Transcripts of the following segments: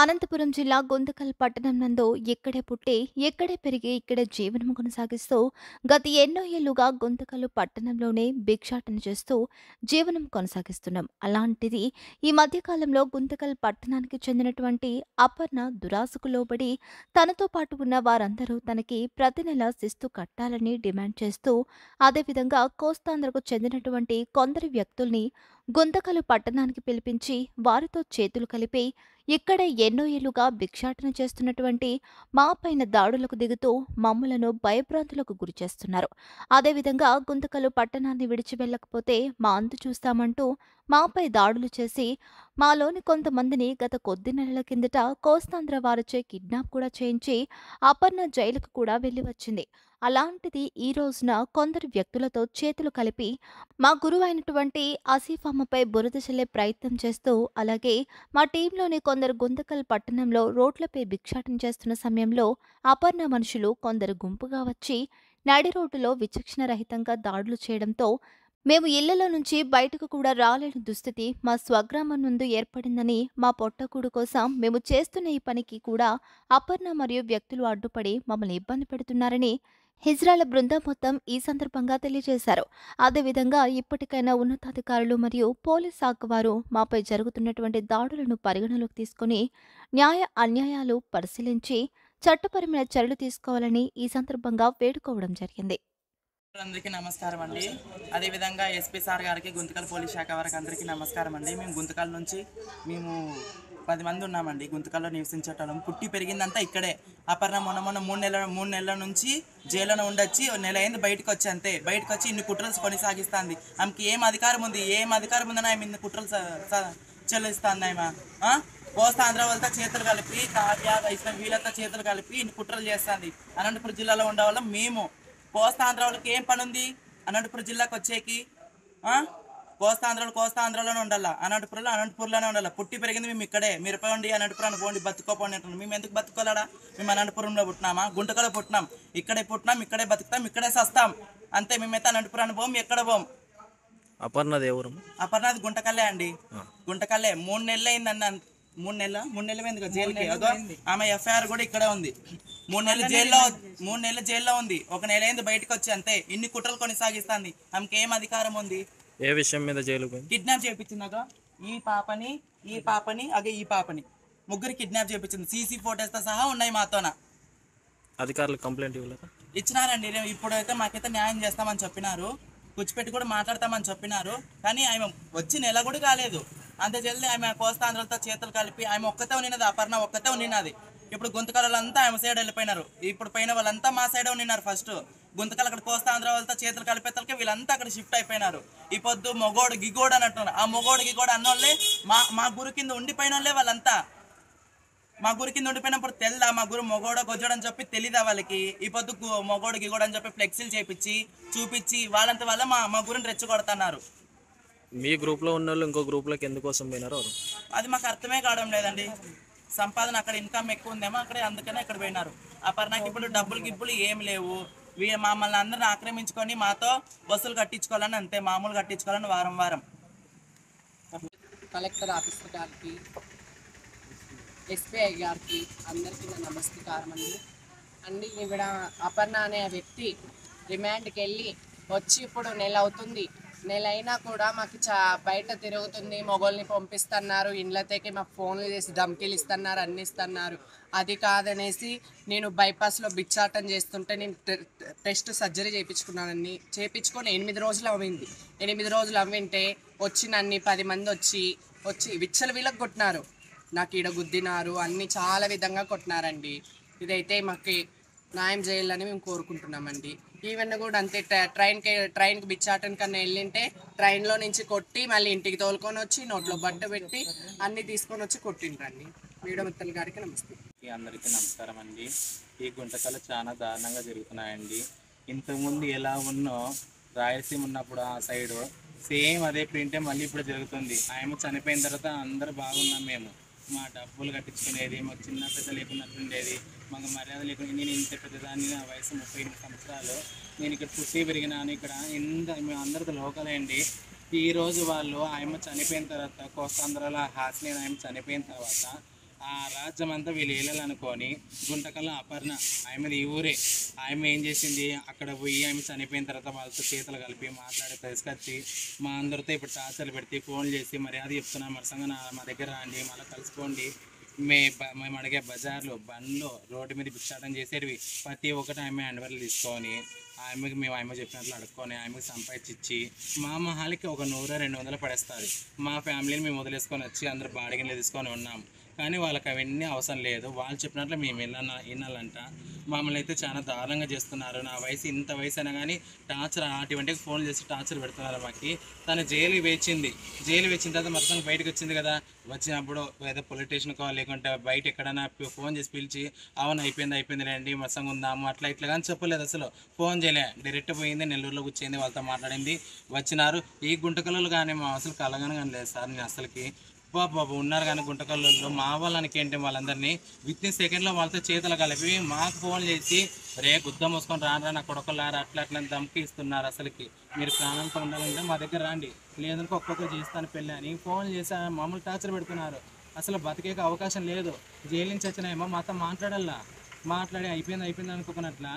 అనంతపురం జిల్లా గుంతకల్ పట్టణం నందు ఇక్కడే పుట్టి, ఇక్కడే పెరిగి, ఇక్కడే జీవనం కొనసాగిస్తూ గత ఎన్నో ఏళ్లుగా గుంతకల్ పట్టణంలోనే భిక్షాటన చేస్తూ జీవనం కొనసాగిస్తున్నాం. అలాంటిది ఈ మధ్య కాలంలో గుంతకల్ పట్టణానికి చెందినటువంటి అపర్ణ దురాశకు లోబడి తనతో పాటు ఉన్న వారందరూ తనకి ప్రతి నెల శిస్తు కట్టాలని డిమాండ్ చేస్తూ, అదేవిధంగా కోస్తాంధ్రకు చెందినటువంటి కొందరు వ్యక్తుల్ని గుంతకల్ పట్టణానికి పిలిపించి వారితో చేతులు కలిపి ఇక్కడే ఎన్నో ఏళ్లుగా భిక్షాటన చేస్తున్నటువంటి మా పైన దాడులకు దిగుతూ మమ్ములను భయభ్రాంతులకు గురిచేస్తున్నారు. అదేవిధంగా గుంతకలు పట్టణాన్ని విడిచి వెళ్ళకపోతే మా అంతు చూస్తామంటూ మాపై దాడులు చేసి మాలోని కొంతమందిని గత కొద్ది నెలల కిందట కోస్తాంధ్ర వారిచే కిడ్నాప్ కూడా చేయించి అపర్ణ జైలుకు కూడా వెళ్లి వచ్చింది. అలాంటిది ఈ రోజున కొందరు వ్యక్తులతో చేతులు కలిపి మా గురువు అయినటువంటి ఆసిఫ్ అమ్మపై బురద చల్లే ప్రయత్నం చేస్తూ, అలాగే మా టీంలోని కొందరు గుంతకల్ పట్టణంలో రోడ్లపై భిక్షాటన చేస్తున్న సమయంలో అపర్ణ మనుషులు కొందరు గుంపుగా వచ్చి నడి రోడ్డులో విచక్షణ రహితంగా దాడులు చేయడంతో మేము ఇళ్లలో నుంచి బయటకు కూడా రాలేని దుస్థితి మా స్వగ్రామం నుండి ఏర్పడిందని, మా పొట్టకూడు కోసం మేము చేస్తున్న ఈ పనికి కూడా అపర్ణ మరియు వ్యక్తులు అడ్డుపడి మమ్మల్ని ఇబ్బంది పెడుతున్నారని హిజ్రాల బృందం మొత్తం ఈ సందర్భంగా తెలియజేశారు. అదేవిధంగా ఇప్పటికైనా ఉన్నతాధికారులు మరియు పోలీస్ శాఖ వారు మాపై జరుగుతున్నటువంటి దాడులను పరిగణలోకి తీసుకుని న్యాయ అన్యాయాలు పరిశీలించి చట్టపరమైన చర్యలు తీసుకోవాలని ఈ సందర్భంగా వేడుకోవడం జరిగింది. అందరికీ నమస్కారం అండి. అదేవిధంగా ఎస్పీ సార్ గారికి, గుంతకల్ పోలీస్ శాఖ వారికి అందరికీ నమస్కారం అండి. మేము గుంతకల్ నుంచి 10 మంది ఉన్నామండి. గుంతకల్లో నివసించేటోళ్ళం. పుట్టి పెరిగిందంతా ఇక్కడే. అపర్ణ మొన్న 3 నెలల నుంచి జైల్లోనే ఉండొచ్చి నెల అయింది బయటకు వచ్చి, అంతే. బయటకు వచ్చి ఇన్ని కుట్రలు కొనసాగిస్తుంది. ఆమెకి ఏం అధికారం ఉందని ఆమె ఇన్ని కుట్రలు చెల్లిస్తుంది. ఆమె కోస్తాంధ్ర వాళ్ళతో చేతులు కలిపి, కావ్య వైష్ణవ్ వీళ్ళతో చేతులు కలిపి ఇన్ని కుట్రలు చేస్తుంది. అనంతపురం జిల్లాలో ఉండే వాళ్ళం మేము. కోస్తాంధ్ర వాళ్ళకి ఏం పని ఉంది అనంతపురం జిల్లాకు వచ్చేకి? కోస్తాంధ్రలోనే ఉండాలా, అనంతపురంలోనే ఉండాలా. పుట్టి పెరిగింది మేము ఇక్కడే. మీరు పోండి అనంతపురాన్ని పోండి, బతుకోపోండి అంటున్నాం. మేము ఎందుకు బతుకోలేడా? మేము అనంతపురంలో పుట్టినామా? గుంటకలో పుట్టినాం. ఇక్కడే పుట్టినాం, ఇక్కడే బతుకుతాం, ఇక్కడే సస్తాం, అంతే. మేమైతే అనంతపురాన్ని పోం, ఎక్కడ పోం. అపర్ణది ఎవరు? అపర్ణది గుంటకల్లే అండి. గుంటకల్లే 3 నెలలు అయిందన్న. 3 నెలలు అయింది కదా జైలుకి. అదో ఆమె ఎఫ్ఐఆర్ కూడా ఇక్కడే ఉంది. 3 నెలలు జైల్లో ఉంది. 1 నెల అయింది బయటకు వచ్చి, అంతే. ఇన్ని కుట్రలు కొనసాగిస్తుంది. ఆమెకి ఏం అధికారం ఉంది? ఏ విషయం మీద జైలు కిడ్నాప్ చేయించిందాక ఈ పాపని ముగ్గురు కిడ్నాప్ చేయించింది. సీసీ ఫోటోస్తో సహా ఉన్నాయి మాతోన. అధికారులు కంప్లైంట్ ఇవ్వలేదా? ఇచ్చినారండి. ఇప్పుడైతే మాకైతే న్యాయం చేస్తామని చెప్పినారు. కూర్చిపెట్టి కూడా మాట్లాడతామని చెప్పినారు. కానీ ఆమె వచ్చి నెల కూడా కాలేదు. అంత జల్దీ ఆమె కోస్తాంధ్రలతో చేతులు కలిపి ఆమె ఒక్కతే ఉన్నది. అపర్ణ ఒక్కతే ఉన్నది. ఇప్పుడు గుంతకలంతా ఆమె సైడ్ వెళ్ళిపోయినారు. ఇప్పుడు పైన వాళ్ళంతా మా సైడ్ ఉన్నినారు. ఫస్ట్ గుంతకల్ అక్కడ కోస్తాంధ్ర వాళ్ళతో చేతులు కలిపేతలకి వీళ్ళంతా అక్కడ షిఫ్ట్ అయిపోయినారు. ఈ పొద్దు మొగోడు గిగోడు అని అంటున్నారు. ఆ మొగోడు గిగోడు అన్నోళ్ళే మా గురు కింద ఉండిపోయిన వాళ్ళే వాళ్ళంతా. మా గురి కింద ఉండిపోయినప్పుడు తెల్దా మా గురు మొగోడో గొజ్జోడు అని చెప్పి తెలీదా వాళ్ళకి? ఈ పొద్దు మొగోడు గిగోడు అని చెప్పి ఫ్లెక్సీలు చేపించి చూపించి వాళ్ళంతా వాళ్ళ మా గురిని రెచ్చగొడుతున్నారు. మీ గ్రూప్లో ఉన్న వాళ్ళు ఇంకో గ్రూప్లోకి ఎందుకోసం పోయినారు? అది మాకు అర్థమే కావడం లేదండి. సంపాదన అక్కడ ఇన్కమ్ ఎక్కువ ఉందేమో అక్కడే, అందుకనే ఇక్కడ పోయినారు. అపర్ణకి ఇప్పుడు డబ్బులు ఏమి లేవు. మమ్మల్ని అందరిని ఆక్రమించుకొని మాతో బస్సులు కట్టించుకోవాలని, అంతే. మామూలు కట్టించుకోవాలని వారం. కలెక్టర్ ఆఫీసర్ గారికి, ఎస్పీఐ గారికి అందరికీ నా నమస్కారం అండి. ఈవిడ అపర్ణ అనే వ్యక్తి రిమాండ్కి వెళ్ళి వచ్చి ఇప్పుడు నెల అవుతుంది. నెల అయినా కూడా మాకు బయట తిరుగుతుంది. మొగోల్ని పంపిస్తున్నారు, ఇండ్లతోకి మాకు ఫోన్లు చేసి ధమ్కీలు ఇస్తున్నారు, అన్ని ఇస్తున్నారు. అది కాదనేసి నేను బైపాస్లో భిక్షాటం చేస్తుంటే నేను టెస్ట్ సర్జరీ చేయించుకున్నానని చేయించుకొని 8 రోజులు అవ్వింది. 8 రోజులు అవ్వింటే వచ్చినన్ని 10 మంది వచ్చి విచ్చలు వీళ్ళకి కొట్టినారు. నాకు ఈడ గుద్దినారు, అన్ని చాలా విధంగా కొట్టినారండి. ఇదైతే మాకు న్యాయం చేయాలని మేము కోరుకుంటున్నామండి. ఈవెన్ కూడా అంతే. ట్రైన్కి బిచ్చాటం కన్నా వెళ్ళింటే ట్రైన్లో నుంచి కొట్టి మళ్ళీ ఇంటికి తోలుకొని వచ్చి నోట్లో బట్ట పెట్టి అన్నీ తీసుకొని వచ్చి కొట్టిండ్రండి. వీడియో మిత్రుల గారికి నమస్తే. అందరికీ నమస్కారం అండి. ఈ గుంటకలు చాలా దారుణంగా జరుగుతున్నాయండి. ఇంతకుముందు ఎలా ఉన్నో రాయలసీమ ఉన్నప్పుడు ఆ సైడు సేమ్ అదే ప్రింటే మళ్ళీ ఇప్పుడు జరుగుతుంది. ఆయన చనిపోయిన తర్వాత అందరూ బాగున్నాం మేము. మా డబ్బులు కట్టించుకునేది, మాకు చిన్న పెద్ద లేకున్నట్టుండేది, మాకు మర్యాద లేకుండా. నేను ఇంత పెద్దదాన్ని, నా వయసు 38 సంవత్సరాలు. నేను ఇక్కడ పుట్టి పెరిగినాను. ఇక్కడ మేము అందరితో లోకలే అండి. ఈరోజు వాళ్ళు ఆయమ్మ చనిపోయిన తర్వాత, కోస్తాంధ్రలో హాసిని ఆయమ్మ చనిపోయిన తర్వాత ఆ రాజ్యం అంతా వీళ్ళు ఏలాలనుకొని గుంటకల్లో అపర్ణ ఆమెది ఈ ఊరే. ఆమె ఏం చేసింది, అక్కడ పోయి ఆమె చనిపోయిన తర్వాత వాళ్ళతో చేతులు కలిపి మాట్లాడి తీసుకొచ్చి మా అందరితో ఇప్పుడు టార్చర్లు పెడితే ఫోన్లు చేసి మర్యాద చెప్తున్నా మరసంగా మా దగ్గర రండి మళ్ళీ కలుసుకోండి, మేము అడిగే బజార్లు బండ్లు రోడ్డు మీద భిక్షాటం చేసేటివి ప్రతి ఒక్కటి ఆమె అండవర్లు తీసుకొని మేము ఆమె చెప్పినట్లు అడుక్కొని ఆమెకు సంపాదించి మా మహాలకి ఒక 100-200 పడేస్తుంది. మా ఫ్యామిలీని మేము వదిలేసుకొని వచ్చి అందరూ బాడిగలు తీసుకొని ఉన్నాం. కానీ వాళ్ళకి అవన్నీ అవసరం లేదు, వాళ్ళు చెప్పినట్లు మేము వినాలంట. మమ్మల్ని అయితే చాలా దారుణంగా చేస్తున్నారు. నా వయసు ఇంత వయసు అయినా కానీ టార్చర్ అటువంటికి ఫోన్ చేసి టార్చర్ పెడుతున్నారు మాకు. తను జైలుకి వేచిన తర్వాత మొత్తం బయటకు వచ్చింది కదా, వచ్చినప్పుడు ఏదో పోలీస్ స్టేషన్కో లేకుంటే బయట ఎక్కడైనా ఫోన్ చేసి పిలిచి అవును అయిపోయింది రండి మత్సంగా ఉందాము అట్లా ఇట్లా కానీ చెప్పలేదు. అసలు ఫోన్ చేయలే, డైరెక్ట్ పోయింది నెల్లూరులో కూర్చొయింది, వాళ్ళతో మాట్లాడింది, వచ్చినారు. ఈ గుంటకల్లో కానీ మా అసలు కలగానే కానీ లేదు సార్. నేను అసలుకి బాబు ఉన్నారు కానీ గుంటకల్లో మా వాళ్ళకి ఏంటి వాళ్ళందరినీ విత్ సెకండ్లో వాళ్ళతో చేతులు కలిపి మాకు ఫోన్ చేసి రే గుద్దం మోసుకొని రారా నా కొడుకులారా అట్లా ధమ్కి ఇస్తున్నారు. అసలుకి మీరు ప్రాణంతో ఉండాలంటే మా దగ్గర రండి, లేదంటే ఒక్కొక్కరు చేస్తాను పెళ్ళి అని ఫోన్ చేసి మామూలు టార్చర్ పెడుతున్నారు. అసలు బతికే అవకాశం లేదు. జైలు నుంచి వచ్చినాయేమో మాతో మాట్లాడి అయిపోయింది అనుకున్నట్ల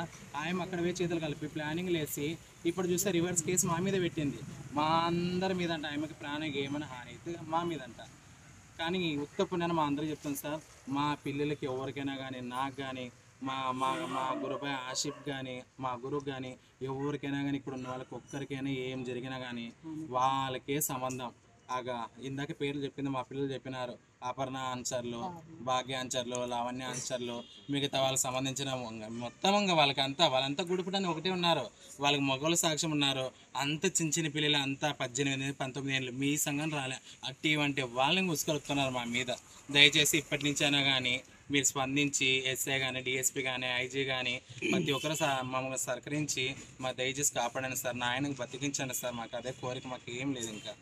ఆయన అక్కడ పోయి చేతులు కలిపి ప్లానింగ్ వేసి ఇప్పుడు చూస్తే రివర్స్ కేసు మా మీద పెట్టింది. మా అందరి మీద అంట, ఆమెకి ప్రాణానికి ఏమైనా హాని అయితే మా మీదంట. కానీ ఉత్తప్పుడైనా మా అందరూ చెప్తాను సార్, మా పిల్లలకి ఎవరికైనా కానీ నాకు కానీ మా మా మా గురుపై ఆషిఫ్ కానీ మా గురువు కానీ ఎవరికైనా కానీ ఇక్కడ ఉన్న వాళ్ళకి ఒక్కరికైనా ఏం జరిగినా కానీ వాళ్ళకే సంబంధం. ఇందాక పేర్లు చెప్పింది మా పిల్లలు చెప్పినారు, అపర్ణ ఆన్సర్లు, భాగ్య ఆన్సర్లు, లావణ్య ఆన్సర్లు, మిగతా వాళ్ళకి సంబంధించిన మొత్తం వాళ్ళంతా గుడిపడానికి ఒకటే ఉన్నారు. వాళ్ళకి మగవాళ్ళ సాక్ష్యం ఉన్నారు. అంత చిన్న పిల్లలు అంతా 18-19 ఏళ్ళు మీ సంఘం రాలే అట్టి వాళ్ళని ఉసుకొలుపుతున్నారు మా మీద. దయచేసి ఇప్పటి నుంచి అయినా కానీ మీరు స్పందించి ఎస్ఐ కానీ డిఎస్పీ కానీ ఐజీ కానీ ప్రతి ఒక్కరు మమ్మల్ని సహకరించి మా దయచేసి కాపాడండి సార్. నా ఆయనకు బతికించండి సార్. మాకు అదే కోరిక, మాకు ఏం లేదు ఇంకా.